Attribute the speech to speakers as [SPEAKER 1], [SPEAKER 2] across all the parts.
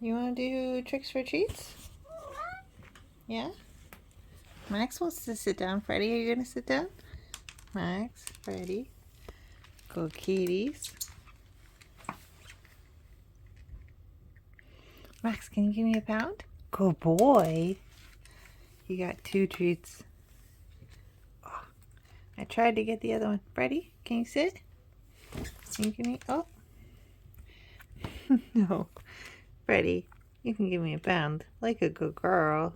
[SPEAKER 1] You want to do tricks for treats? Yeah? Max wants to sit down. Freddy, are you going to sit down? Max, Freddy. Go kitties. Max, can you give me a pound? Good boy. You got 2 treats. Oh, I tried to get the other one. Freddy, can you sit? Can you give me... Oh. No. Freddy, you can give me a pound. Like a good girl.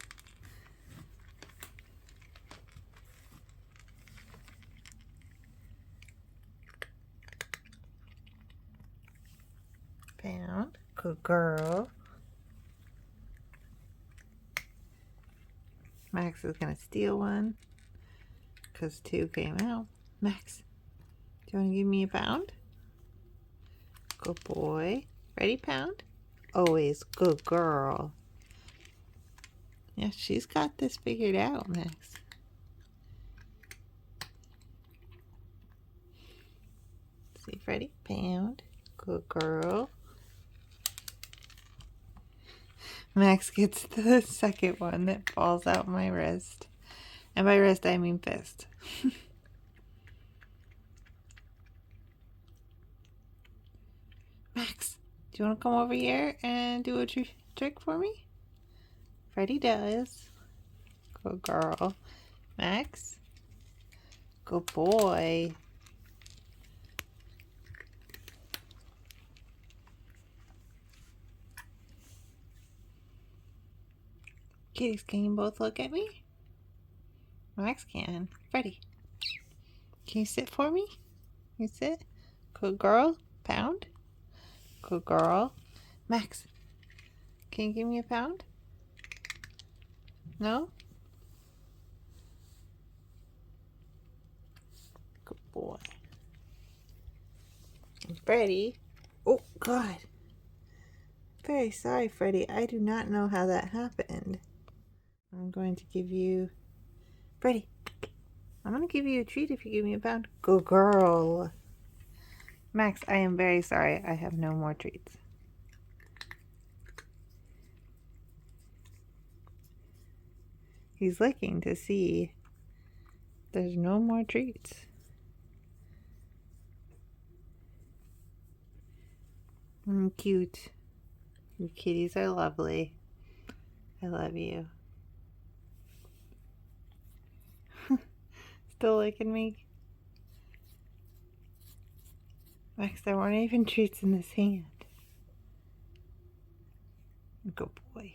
[SPEAKER 1] Pound. Good girl. Max is going to steal one because 2 came out. Max, do you want to give me a pound? Good boy. Ready, pound? Always good girl. Yeah, she's got this figured out, Max. See, Freddy, pound. Good girl. Max gets the second one that falls out my wrist. And by wrist, I mean fist. Max, do you want to come over here and do a trick for me? Freddy does. Good girl. Max? Good boy. Kitties, can you both look at me? Max can. Freddy, can you sit for me? You sit? Good girl. Pound? Good girl. Max, can you give me a pound? No? Good boy. And Freddy. Oh, God. Very sorry, Freddy. I do not know how that happened. I'm going to give you... Freddy, I'm going to give you a treat if you give me a pound. Good girl. Max, I am very sorry. I have no more treats. He's looking to see there's no more treats. Cute. You kitties are lovely. I love you. Still licking me? Max, there weren't even treats in this hand. Good boy.